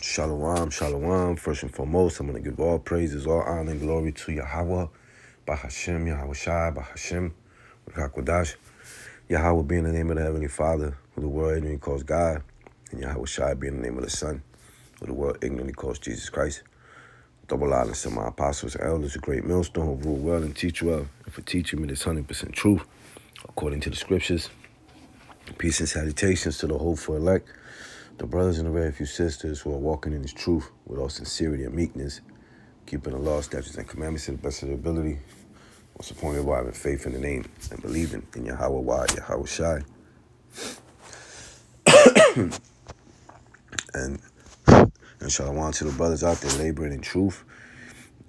Shalom, shalom. First and foremost, I'm going to give all praises, all honor, and glory to Yahweh, Bahashem, Yahweh Shai, Bahashem, Rakakwadash. Yahweh being the name of the Heavenly Father, who the world ignorantly calls God, and Yahweh Shai being the name of the Son, who the world ignorantly calls Jesus Christ. Double honor to my apostles and elders, a great millstone who rule well and teach well, and for teaching me this 100% truth, according to the scriptures. Peace and salutations to the hopeful elect, the brothers and the very few sisters who are walking in this truth with all sincerity and meekness, keeping the law, statutes, and commandments to the best of their ability, most appointed by having faith in the name and believing in Yahweh, Yahweh Shai. And shalom to the brothers out there laboring in truth,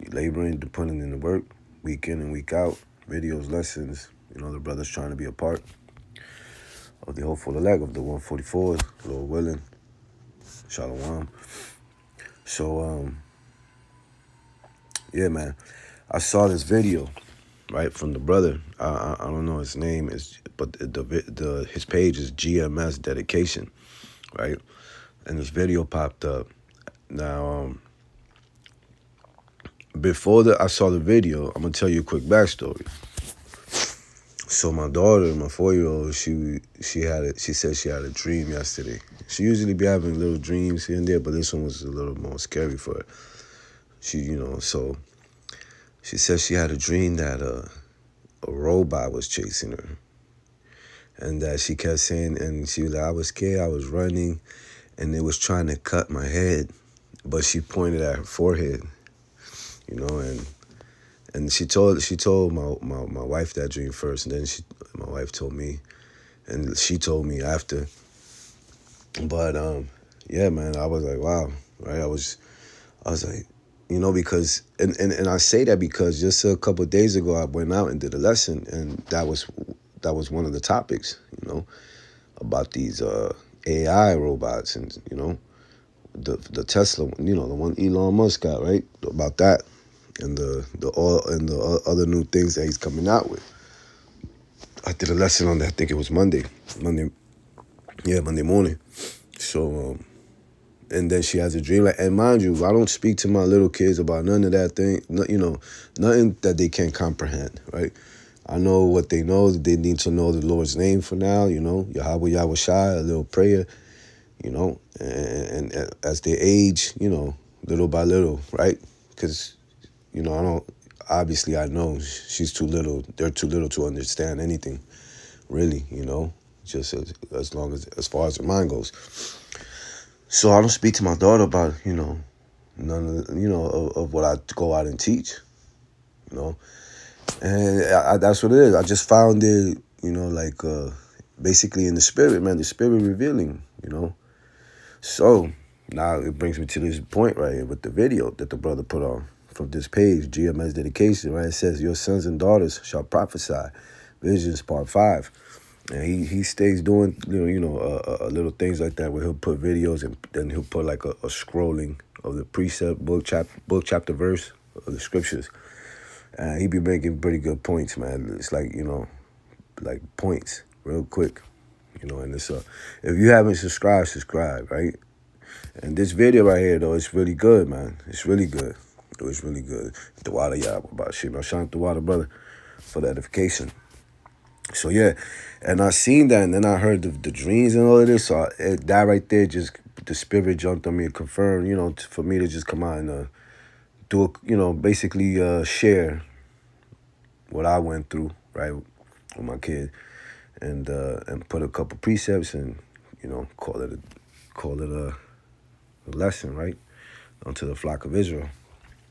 laboring, putting in the work, week in and week out, videos, lessons, the brothers trying to be a part of the hopeful elect of the 144s, Lord willing. Shalom. So, yeah, man, I saw this video, right, from the brother. I don't know his name, but his page is GMS Dedication, right? And this video popped up. Now, before I saw the video, I'm gonna tell you a quick backstory. So my daughter, my 4-year-old, she said she had a dream yesterday. She usually be having little dreams here and there, but this one was a little more scary for her. So she said she had a dream that a robot was chasing her, and that she kept saying, and she was like, I was scared, I was running, and it was trying to cut my head, but she pointed at her forehead, and she told my wife that dream first, and then my wife told me, and she told me after. But yeah, man, I was like, wow, right? I was like, because and I say that because just a couple of days ago I went out and did a lesson, and that was one of the topics, about these AI robots, and the Tesla, the one Elon Musk got, right? About that, and the oil and the other new things that he's coming out with. I did a lesson on that. I think it was Monday morning. So, and then she has a dream. And mind you, I don't speak to my little kids about none of that thing. Nothing that they can't comprehend, right? I know what they know. They need to know the Lord's name for now. Yahweh, Yahweh Shai, a little prayer. And as they age, little by little, right? Because, I know she's too little. They're too little to understand anything, really, just as far as the mind goes. So I don't speak to my daughter about, none of what I go out and teach, and that's what it is. I just found it, basically in the spirit, man, the spirit revealing, So now it brings me to this point right here with the video that the brother put on from this page, GMS Dedication, right? It says, your sons and daughters shall prophesy. Visions, part 5. And he stays doing, little things like that where he'll put videos and then he'll put like a scrolling of the precept, book, chapter, verse of the scriptures. And he be making pretty good points, man. It's like, like points real quick, and it's if you haven't subscribe, right? And this video right here, though, it's really good, man. It's really good. It's really good. The water, y'all, about shit. I'm shining the water, brother, for the edification. So, yeah. And I seen that, and then I heard the dreams and all of this. So that right there, just the spirit jumped on me and confirmed, for me to just come out and do a, basically share what I went through, right, with my kid, and put a couple precepts and, call it a lesson, right, unto the flock of Israel,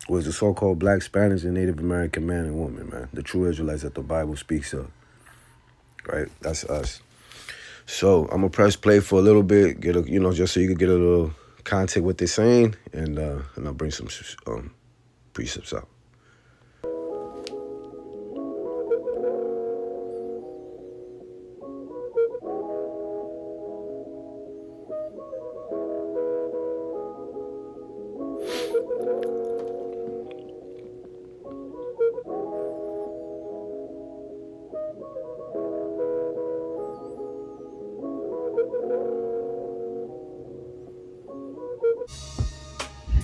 was the so-called Black, Spanish, and Native American man and woman, man, the true Israelites that the Bible speaks of, right? That's us. So I'm gonna press play for a little bit, get a, just so you can get a little context what they're saying, and I'll bring some precepts out.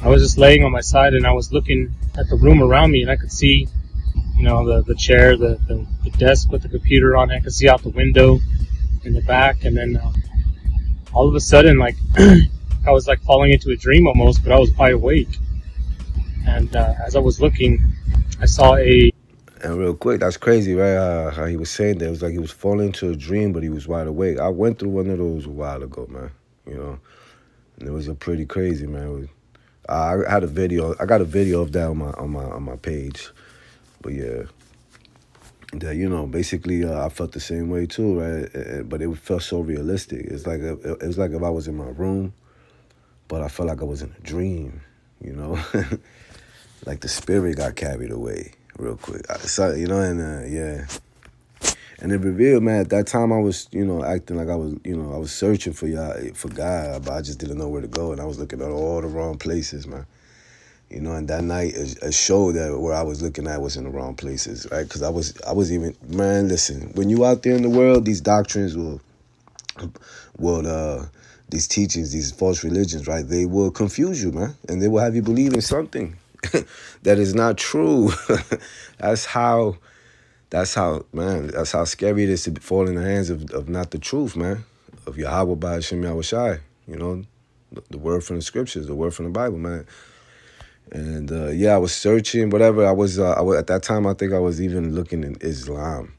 I was just laying on my side, and I was looking at the room around me, and I could see, the chair, the desk with the computer on it. I could see out the window in the back, and then all of a sudden, like, I was like falling into a dream almost, but I was wide awake. And as I was looking, I saw a. And real quick, that's crazy, right? How he was saying that. It was like he was falling into a dream, but he was wide awake. I went through one of those a while ago, man. And it was a pretty crazy, man. I had a video. I got a video of that on my page. But yeah, that basically, I felt the same way too, right? But it felt so realistic. It was like if I was in my room, but I felt like I was in a dream. You know, like the spirit got carried away real quick. Yeah. And it revealed, man, at that time I was, acting like I was searching for God, but I just didn't know where to go. And I was looking at all the wrong places, man. And that night, it showed that where I was looking at was in the wrong places, right? Because I was even, man, listen, when you out there in the world, these doctrines these teachings, these false religions, right? They will confuse you, man. And they will have you believe in something that is not true. That's how scary it is to fall in the hands of not the truth, man. Of Yahweh by Hashem Yahweh Shai, the word from the scriptures, the word from the Bible, man. And I was searching, whatever. I was at that time, I think I was even looking in Islam.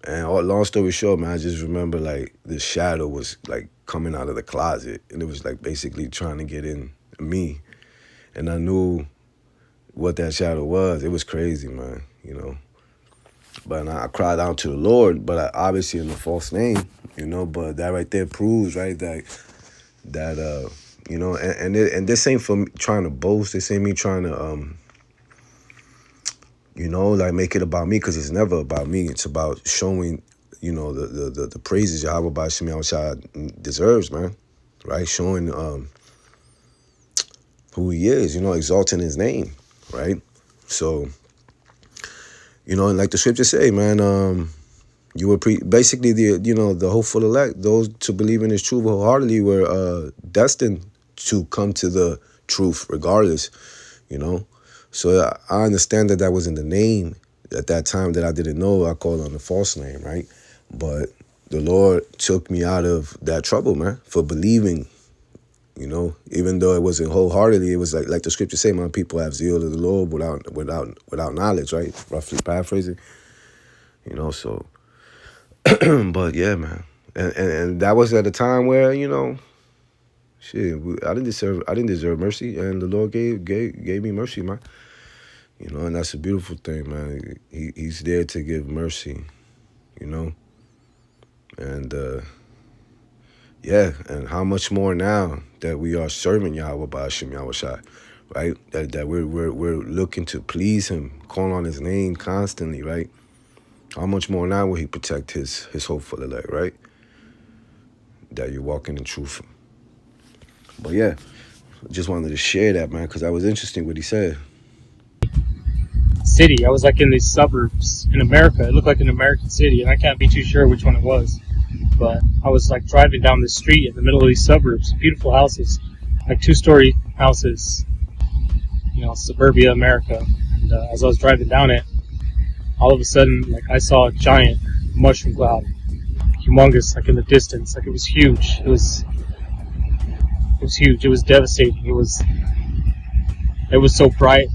And long story short, man, I just remember like the shadow was like coming out of the closet, and it was like basically trying to get in me. And I knew what that shadow was. It was crazy, man, But I cried out to the Lord, but obviously in a false name, But that right there proves, right, that and this ain't for me trying to boast. This ain't me trying to like make it about me, because it's never about me. It's about showing, the praises Yahweh by Shemi Shai deserves, man. Right, showing who he is, exalting his name, right. So, and like the scriptures say, man, you were basically the hopeful elect, those to believe in his truth wholeheartedly were destined to come to the truth regardless, So I understand that was in the name at that time that I didn't know. I called on the false name, right? But the Lord took me out of that trouble, man, for believing, even though it wasn't wholeheartedly. It was like the scriptures say, my people have zeal to the Lord without knowledge, right? Roughly paraphrasing, so. But yeah, man, and that was at a time where shit, I didn't deserve mercy, and the Lord gave me mercy, man. And that's a beautiful thing, man. He's there to give mercy, and and how much more now that we are serving Yahweh by Hashem Yahweh Shai, right? That we're looking to please him, calling on his name constantly, right? How much more now will he protect his hopeful elect, right? That you're walking in truth. But yeah, just wanted to share that, man, because that was interesting what he said. City. I was like in these suburbs in America. It looked like an American city, and I can't be too sure which one it was. But I was like driving down the street in the middle of these suburbs, beautiful houses, like 2-story houses, suburbia America. And as I was driving down it, all of a sudden, like I saw a giant mushroom cloud, humongous, like in the distance, like it was huge. It was huge. It was devastating. It was so bright,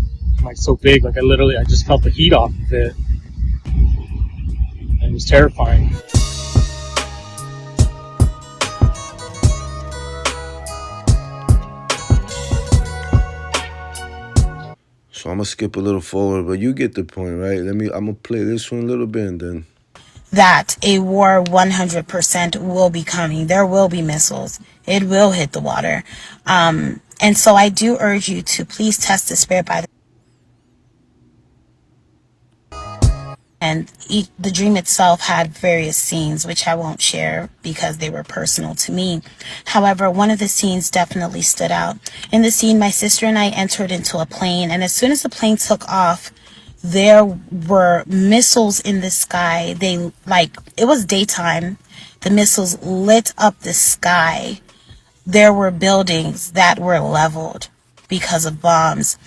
like so big. Like I just felt the heat off of it, and it was terrifying. So I'm gonna skip a little forward, but you get the point, right? I'm gonna play this one a little bit, and then that a war 100% will be coming. There will be missiles. It will hit the water. And so I do urge you to please test the spirit by the. And the dream itself had various scenes, which I won't share because they were personal to me. However, one of the scenes definitely stood out. In the scene, my sister and I entered into a plane, and as soon as the plane took off, there were missiles in the sky. It was daytime. The missiles lit up the sky. There were buildings that were leveled. because of bombs.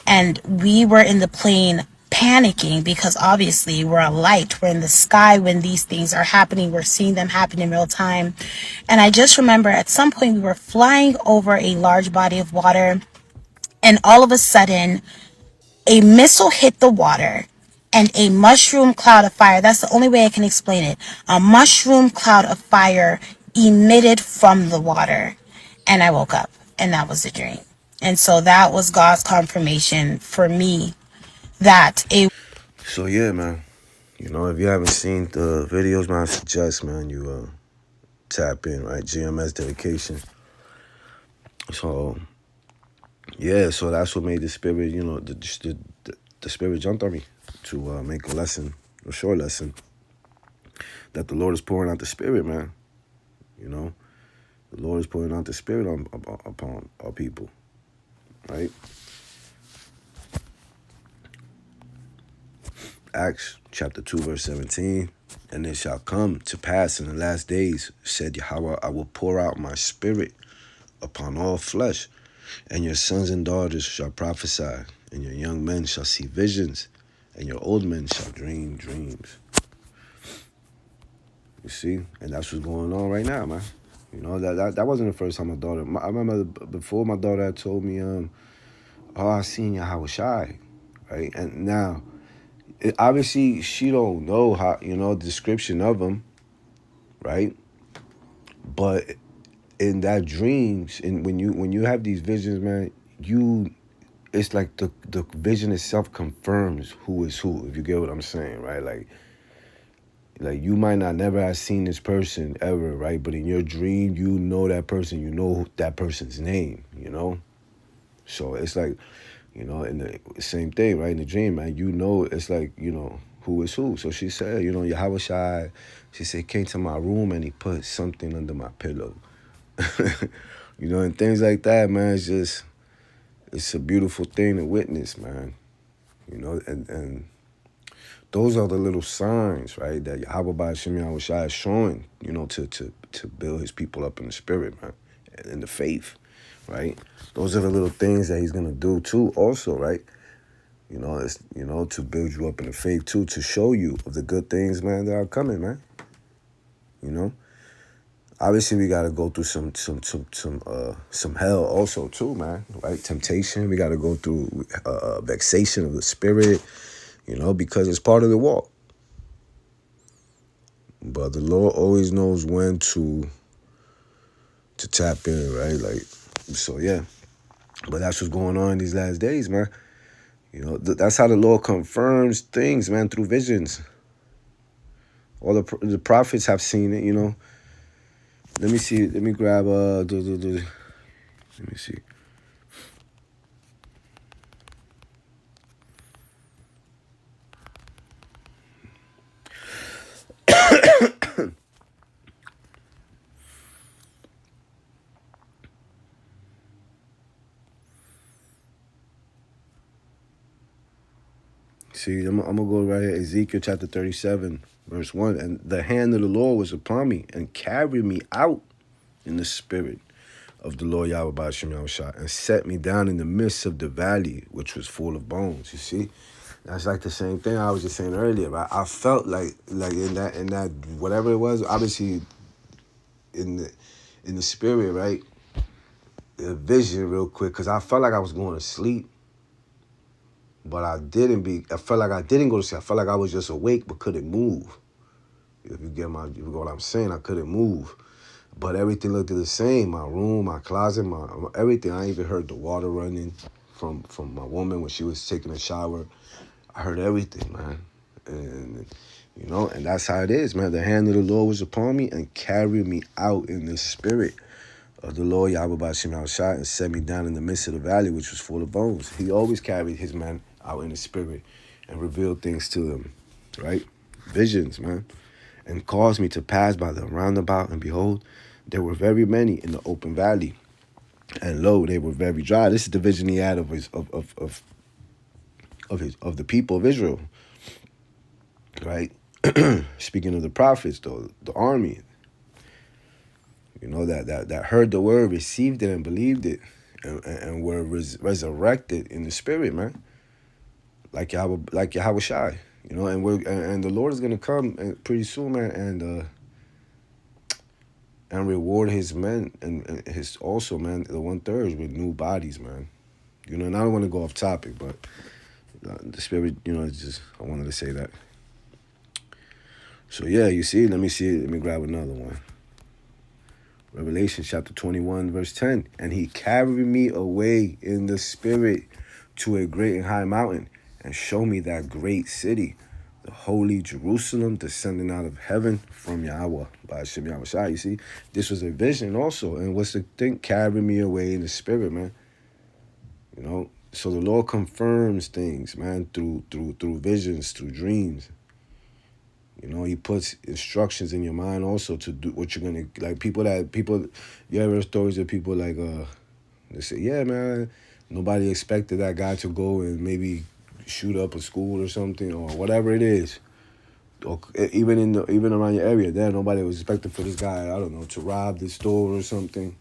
And we were in the plane panicking because obviously we're a light. We're in the sky when these things are happening. We're seeing them happen in real time. And I just remember at some point we were flying over a large body of water, and all of a sudden a missile hit the water and a mushroom cloud of fire. That's the only way I can explain it. A mushroom cloud of fire emitted from the water. And I woke up, and that was the dream. And so that was God's confirmation for me that a So yeah, man. You know, if you haven't seen the videos, man, I suggest, man, you tap in, right? GMS dedication. So yeah, so that's what made the spirit, you know, the spirit jumped on me to make a lesson, a short lesson, that the Lord is pouring out the spirit, man. You know, the Lord is pouring out the spirit upon our people, right? Acts chapter 2, verse 17. And it shall come to pass in the last days, said Yahweh, I will pour out my spirit upon all flesh, and your sons and daughters shall prophesy, and your young men shall see visions, and your old men shall dream dreams. You see? And that's what's going on right now, man. You know, that wasn't the first time my daughter, I remember before my daughter had told me, oh, I seen Yahweh Shai, right? And now, obviously, she don't know how, you know, the description of him, right? But in that dreams, and when you have these visions, man, it's like the vision itself confirms who is who, if you get what I'm saying, right? Like you might not never have seen this person ever, right? But in your dream, you know that person, you know that person's name, you know? So it's like, you know, in the same thing, right? In the dream, man, you know, it's like, you know, who is who. So she said, you know, Yahweh Shai, she said, came to my room and he put something under my pillow. You know, and things like that, man, it's a beautiful thing to witness, man. You know, and those are the little signs, right, that Yahweh Ba'Shem Yahweh Shai is showing, you know, to build his people up in the spirit, man, and in the faith, right? Those are the little things that he's gonna do too, also, right? You know, it's, you know, to build you up in the faith too, to show you of the good things, man, that are coming, man. You know, obviously we gotta go through some hell also too, man. Right? Temptation. We gotta go through vexation of the spirit. You know, because it's part of the walk. But the Lord always knows when to tap in, right? Like, so yeah. But that's what's going on in these last days, man. You know, that's how the Lord confirms things, man, through visions. All the prophets have seen it, you know. Let me see. Let me grab let me see. See, I'm gonna go right here. Ezekiel chapter 37, verse 1. And the hand of the Lord was upon me and carried me out in the spirit of the Lord Yahweh Ba'Shem Yahweh Shai, and set me down in the midst of the valley, which was full of bones. You see, that's like the same thing I was just saying earlier. Right? I felt like in that whatever it was, obviously in the spirit, right? A vision, real quick, because I felt like I was going to sleep, but I felt like I didn't go to sleep. I felt like I was just awake but couldn't move. If you get what I'm saying, I couldn't move. But everything looked the same. My room, my closet, my everything. I even heard the water running from my woman when she was taking a shower. I heard everything, man. And, you know, and that's how it is, man. The hand of the Lord was upon me and carried me out in the spirit of the Lord Yahweh Ba'Shem Yahweh Shai, and set me down in the midst of the valley, which was full of bones. He always carried his man out in the spirit and revealed things to them, right? Visions, man. And caused me to pass by the roundabout, and behold, there were very many in the open valley, and lo, they were very dry. This is the vision he had of the people of Israel, right? Speaking of the prophets, though, the army, you know, that heard the word, received it, and believed it, and we're resurrected in the spirit, man. Like Yahweh Shai, you know, and the Lord is gonna come pretty soon, man, and reward his men and his also, man, the 1/3 with new bodies, man. You know, and I don't want to go off topic, but the spirit, you know, it's just I wanted to say that. So yeah, you see, let me grab another one. Revelation chapter 21, verse 10. And he carried me away in the spirit to a great and high mountain, and showed me that great city, the holy Jerusalem, descending out of heaven from Yahweh, by Hashem Yahweh Shai. You see, this was a vision also. And what's the thing? Carry me away in the spirit, man. You know, so the Lord confirms things, man, through visions, through dreams. You know, he puts instructions in your mind also to do what you're gonna like. People, you ever heard stories of people like they say, yeah, man, nobody expected that guy to go and maybe shoot up a school or something or whatever it is, or even around your area. There, nobody was expecting for this guy, I don't know, to rob the store or something.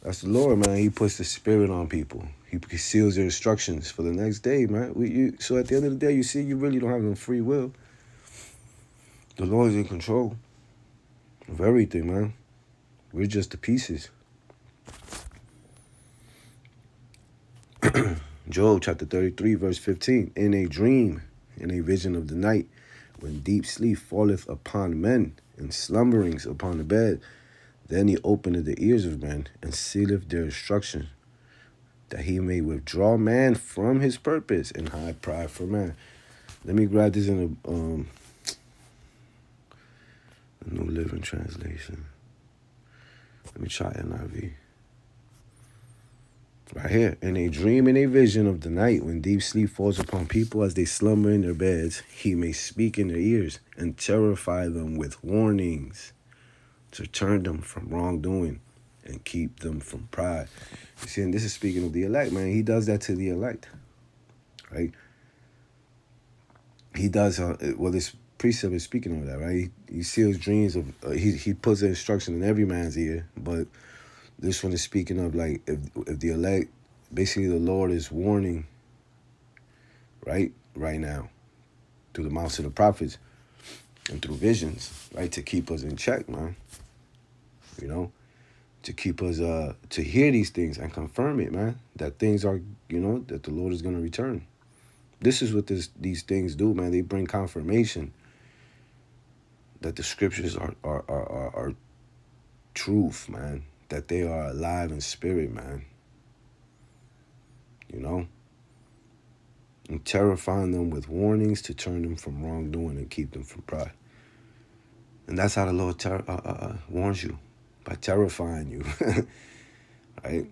That's the Lord, man. He puts the spirit on people. He seals their instructions for the next day, man. So at the end of the day, you see, you really don't have no free will. The Lord is in control of everything, man. We're just the pieces. Job chapter 33, verse 15. In a dream, in a vision of the night, when deep sleep falleth upon men, and slumberings upon the bed, then he openeth the ears of men, and sealeth their instruction, that he may withdraw man from his purpose, and hide pride for man. Let me grab this in a New Living Translation. Let me try NIV. Right here. In a dream and a vision of the night, when deep sleep falls upon people as they slumber in their beds, he may speak in their ears and terrify them with warnings to turn them from wrongdoing and keep them from pride. You see, and this is speaking of the elect, man. He does that to the elect, right? He does, this precept is speaking of that, right? He seals dreams of, he puts the instruction in every man's ear, but this one is speaking of like if the elect, basically the Lord is warning, right now, through the mouths of the prophets and through visions, right, to keep us in check, man. You know, to keep us, to hear these things and confirm it, man, that things are, you know, that the Lord is going to return. This is what these things do, man. They bring confirmation that the scriptures are truth, man. That they are alive in spirit, man. You know? And terrifying them with warnings to turn them from wrongdoing and keep them from pride. And that's how the Lord warns you, by terrifying you, right?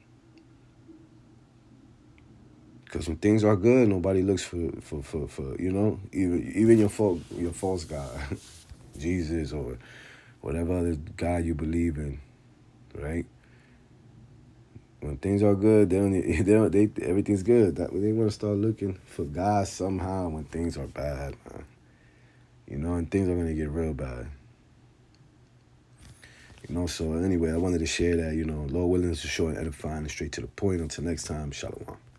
Because when things are good, nobody looks for you know, even your false God, Jesus or whatever other God you believe in, right? When things are good, they everything's good. They want to start looking for God somehow when things are bad, man. You know, and things are gonna get real bad. You know, so anyway, I wanted to share that, you know, Lord willing, is short and edifying and straight to the point. Until next time, shalom.